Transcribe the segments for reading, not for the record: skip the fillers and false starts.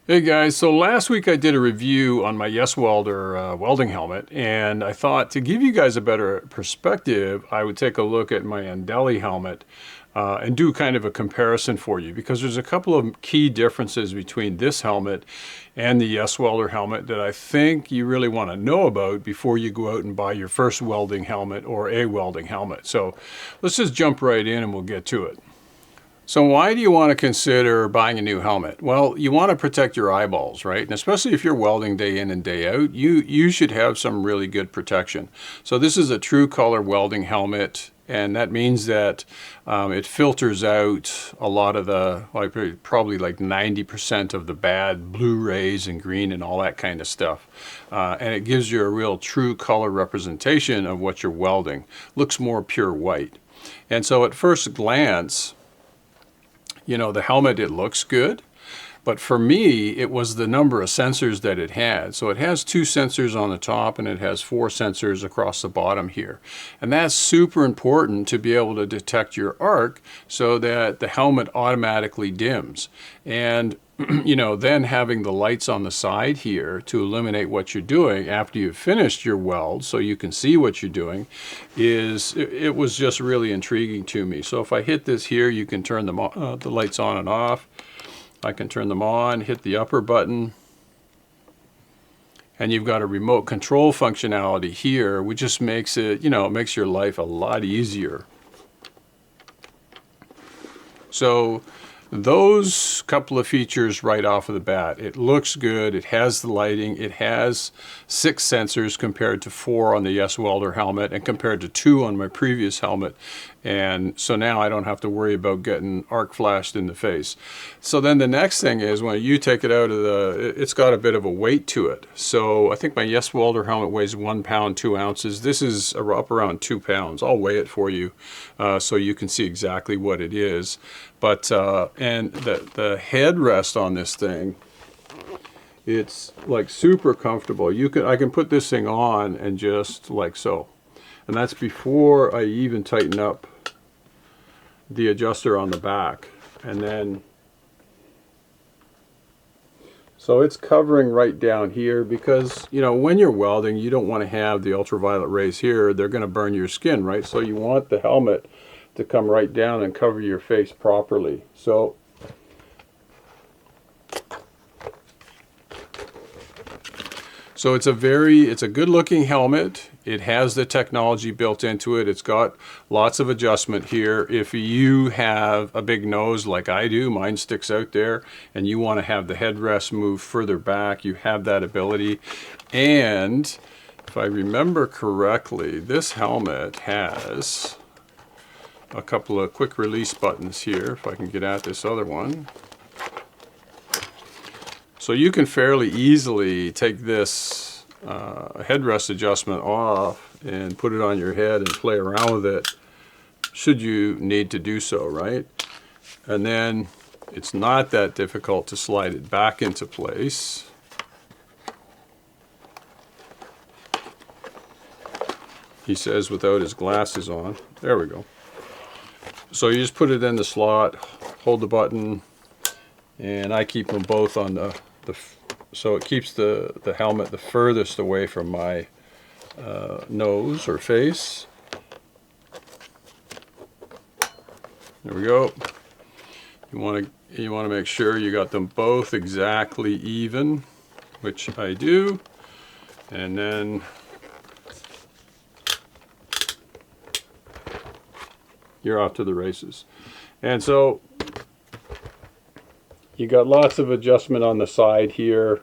Hey guys, so last week I did a review on my Yeswelder welding helmet, and I thought to give you guys a better perspective, I would take a look at my Andeli helmet and do kind of a comparison for you, because there's a couple of key differences between this helmet and the Yeswelder helmet that I think you really want to know about before you go out and buy your first welding helmet or a welding helmet. So let's just jump right in and we'll get to it. So why do you want to consider buying a new helmet? Well, you want to protect your eyeballs, right? And especially if you're welding day in and day out, you should have some really good protection. So this is a true color welding helmet, and that means that it filters out a lot of the, probably like 90% of the bad blue rays and green and all that kind of stuff. And it gives you a real true color representation of what you're welding. Looks more pure white. And so at first glance, you know, the helmet, it looks good, but for me, it was the number of sensors that it had. So it has 2 sensors on the top and it has 4 sensors across the bottom here. And that's super important to be able to detect your arc so that the helmet automatically dims. And you know, then having the lights on the side here to illuminate what you're doing after you've finished your weld so you can see what you're doing it was just really intriguing to me. So if I hit this here, you can turn them the lights on and off. I can turn them on, hit the upper button, and you've got a remote control functionality here, which just makes it, you know, it makes your life a lot easier. So those couple of features right off of the bat, it looks good, it has the lighting, it has 6 sensors compared to 4 on the Yeswelder helmet and compared to 2 on my previous helmet. And so now I don't have to worry about getting arc flashed in the face. So then the next thing is when you take it out of it's got a bit of a weight to it. So I think my Yeswelder helmet weighs 1 pound 2 ounces. This is up around 2 pounds. I'll weigh it for you so you can see exactly what it is. But and the headrest on this thing, it's like super comfortable. I can put this thing on and just like so. And that's before I even tighten up the adjuster on the back. And then, so it's covering right down here because, you know, when you're welding, you don't want to have the ultraviolet rays here. They're going to burn your skin, right? So you want the helmet to come right down and cover your face properly. So it's a good looking helmet. It has the technology built into it. It's got lots of adjustment here. If you have a big nose like I do, mine sticks out there, and you want to have the headrest move further back, you have that ability. And if I remember correctly, this helmet has a couple of quick release buttons here, if I can get at this other one. So you can fairly easily take this headrest adjustment off and put it on your head and play around with it should you need to do so, right? And then it's not that difficult to slide it back into place. He says without his glasses on. There we go. So you just put it in the slot, hold the button, and I keep them both on so it keeps the helmet the furthest away from my nose or face. There we go. You want to make sure you got them both exactly even, which I do, and then you're off to the races. And so you got lots of adjustment on the side here.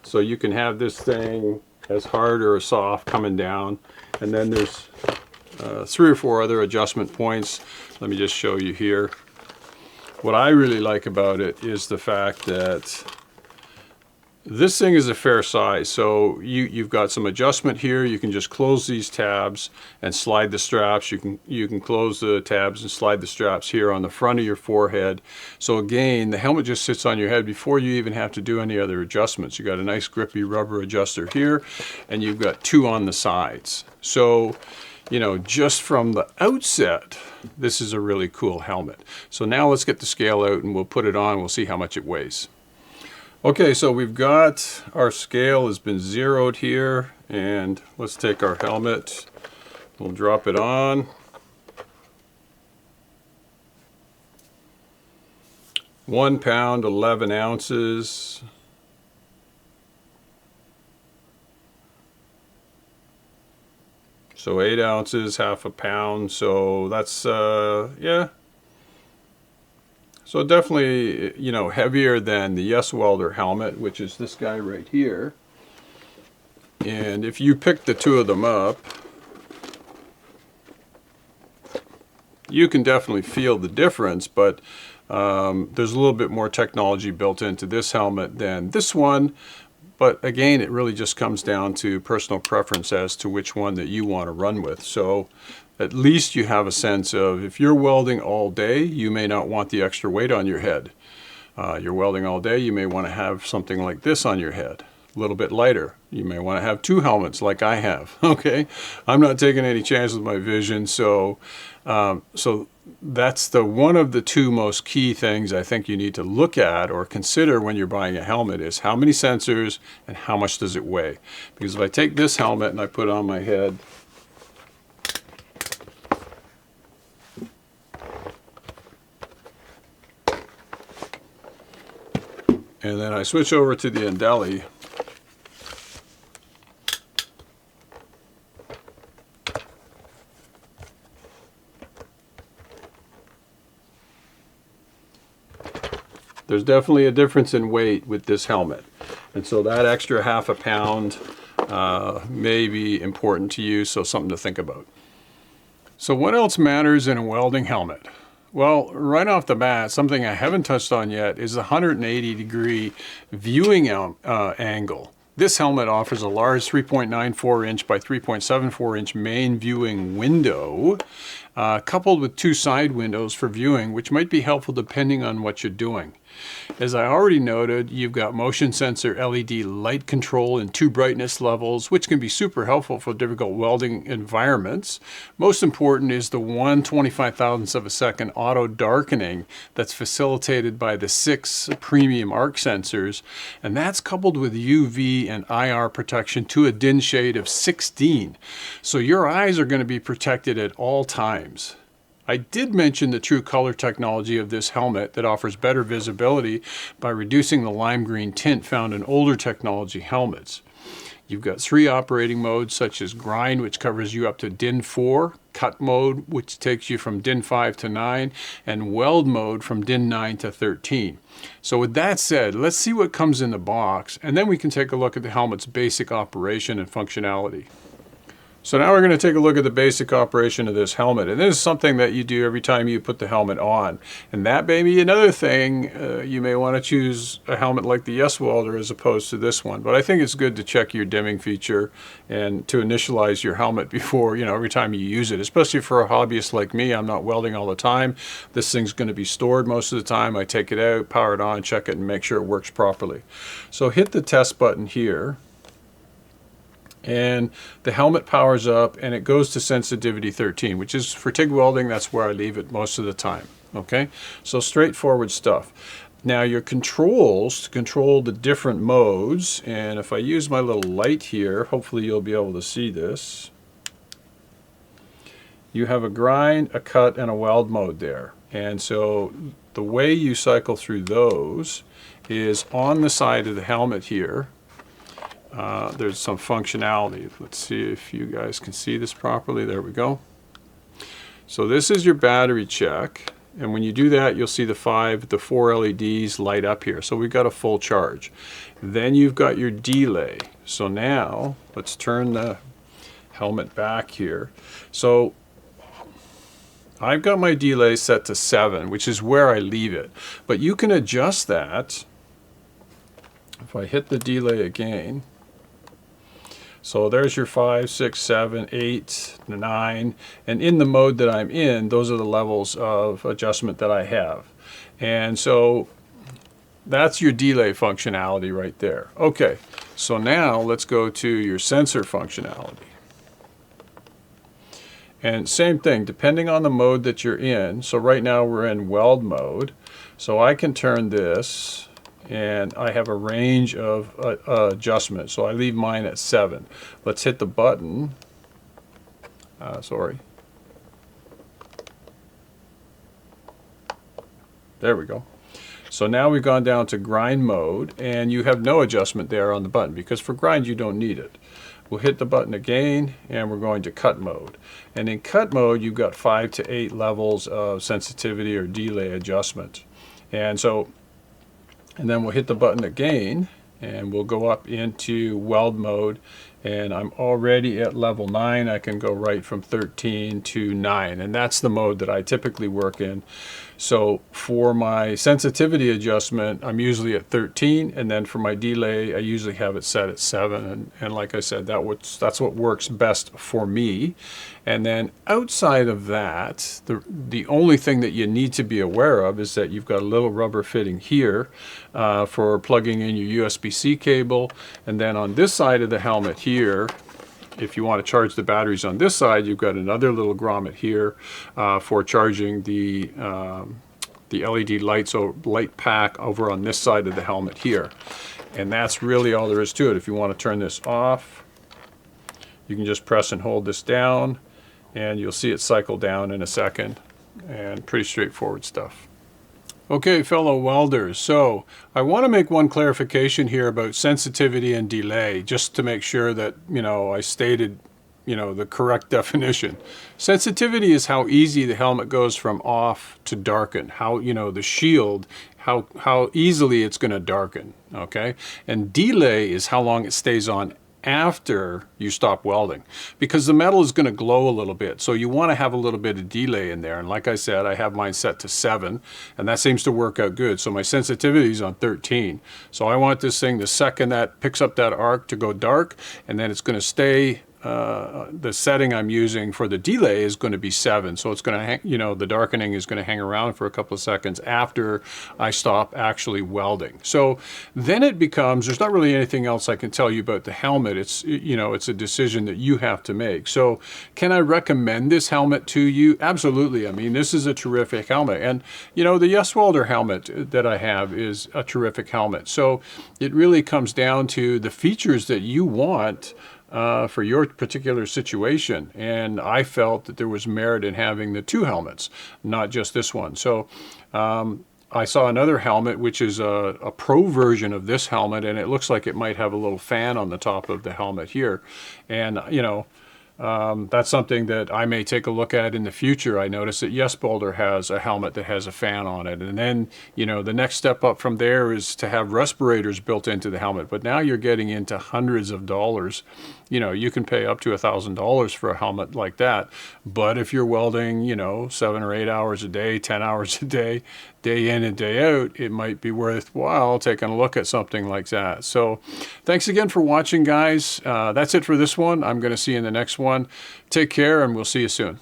So you can have this thing as hard or as soft coming down. And then there's 3 or 4 other adjustment points. Let me just show you here. What I really like about it is the fact that this thing is a fair size, so you've got some adjustment here. You can just close these tabs and slide the straps. You can close the tabs and slide the straps here on the front of your forehead. So again, the helmet just sits on your head before you even have to do any other adjustments. You got a nice grippy rubber adjuster here, and you've got 2 on the sides. So, you know, just from the outset, this is a really cool helmet. So now let's get the scale out and we'll put it on. We'll see how much it weighs. Okay, so we've got our scale has been zeroed here, and let's take our helmet. We'll drop it on. £1 11 ounces. So 8 ounces, half a pound. So that's yeah. So definitely, you know, heavier than the Yeswelder helmet, which is this guy right here. And if you pick the two of them up, you can definitely feel the difference, but there's a little bit more technology built into this helmet than this one. But again, it really just comes down to personal preference as to which one that you want to run with. So at least you have a sense of, if you're welding all day, you may not want the extra weight on your head. You're welding all day, you may want to have something like this on your head, a little bit lighter. You may want to have two helmets like I have, okay? I'm not taking any chances with my vision, so that's one of the two most key things I think you need to look at or consider when you're buying a helmet is how many sensors and how much does it weigh. Because if I take this helmet and I put it on my head, and then I switch over to the Andeli, there's definitely a difference in weight with this helmet. And so that extra half a pound may be important to you, so something to think about. So what else matters in a welding helmet? Well, right off the bat, something I haven't touched on yet is the 180-degree viewing angle. This helmet offers a large 3.94 inch by 3.74 inch main viewing window, coupled with two side windows for viewing, which might be helpful depending on what you're doing. As I already noted, you've got motion sensor LED light control in two brightness levels, which can be super helpful for difficult welding environments. Most important is the 1/25,000th of a second auto darkening that's facilitated by the 6 premium arc sensors, and that's coupled with UV and IR protection to a DIN shade of 16. So your eyes are going to be protected at all times. I did mention the true color technology of this helmet that offers better visibility by reducing the lime green tint found in older technology helmets. You've got 3 operating modes such as grind, which covers you up to DIN 4, cut mode, which takes you from DIN 5 to 9, and weld mode from DIN 9 to 13. So with that said, let's see what comes in the box, and then we can take a look at the helmet's basic operation and functionality. So now we're going to take a look at the basic operation of this helmet. And this is something that you do every time you put the helmet on. And that may be another thing. You may want to choose a helmet like the Yeswelder as opposed to this one. But I think it's good to check your dimming feature and to initialize your helmet before, every time you use it. Especially for a hobbyist like me, I'm not welding all the time. This thing's going to be stored most of the time. I take it out, power it on, check it, and make sure it works properly. So hit the test button here. And the helmet powers up and it goes to sensitivity 13, which is for TIG welding. That's where I leave it most of the time. Okay, so straightforward stuff. Now your controls to control the different modes, and if I use my little light here, hopefully you'll be able to see this. You have a grind, a cut, and a weld mode there. And so the way you cycle through those is on the side of the helmet here. There's some functionality. Let's see if you guys can see this properly. There we go. So this is your battery check, and when you do that, you'll see the 4 LEDs light up here. So we've got a full charge. Then you've got your delay. So now let's turn the helmet back here. So I've got my delay set to 7, which is where I leave it. But you can adjust that. If I hit the delay again, so there's your 5, 6, 7, 8, 9, and in the mode that I'm in, those are the levels of adjustment that I have. And so that's your delay functionality right there. Okay, so now let's go to your sensor functionality. And same thing, depending on the mode that you're in. So right now we're in weld mode. So I can turn this and I have a range of adjustment. So I leave mine at 7. Let's hit the button. Sorry. There we go. So now we've gone down to grind mode, and you have no adjustment there on the button because for grind you don't need it. We'll hit the button again, and we're going to cut mode. And in cut mode, you've got 5 to 8 levels of sensitivity or delay adjustment. And then we'll hit the button again, and we'll go up into weld mode. And I'm already at level 9. I can go right from 13 to 9, and that's the mode that I typically work in. So for my sensitivity adjustment, I'm usually at 13, and then for my delay, I usually have it set at 7. And like I said, that's what works best for me. And then outside of that, the only thing that you need to be aware of is that you've got a little rubber fitting here for plugging in your USB-C cable. And then on this side of the helmet here, if you want to charge the batteries on this side, you've got another little grommet here for charging the LED lights or light pack over on this side of the helmet here. And that's really all there is to it. If you want to turn this off, you can just press and hold this down, and you'll see it cycle down in a second. And pretty straightforward stuff. Okay, fellow welders, so I want to make one clarification here about sensitivity and delay, just to make sure that, I stated, the correct definition. Sensitivity is how easy the helmet goes from off to darken, how, the shield, how easily it's going to darken, okay? And delay is how long it stays on after you stop welding, because the metal is going to glow a little bit, so you want to have a little bit of delay in there. And like I said, I have mine set to 7, and that seems to work out good. So my sensitivity is on 13, so I want this thing, the second that picks up that arc, to go dark, and then it's going to stay. The setting I'm using for the delay is going to be 7, so it's going to hang, the darkening is going to hang around for a couple of seconds after I stop actually welding. So then it becomes, there's not really anything else I can tell you about the helmet. It's, it's a decision that you have to make. So can I recommend this helmet to you? Absolutely. I mean, this is a terrific helmet, and the Yeswelder helmet that I have is a terrific helmet. So it really comes down to the features that you want for your particular situation, and I felt that there was merit in having the 2 helmets, not just this one. So I saw another helmet which is a pro version of this helmet, and it looks like it might have a little fan on the top of the helmet here, and that's something that I may take a look at in the future. I noticed that Yeswelder has a helmet that has a fan on it. And then, the next step up from there is to have respirators built into the helmet. But now you're getting into hundreds of dollars. You can pay up to $1,000 for a helmet like that. But if you're welding, 7 or 8 hours a day, 10 hours a day, day in and day out, it might be worthwhile taking a look at something like that. So thanks again for watching, guys. That's it for this one. I'm going to see you in the next one. Take care, and we'll see you soon.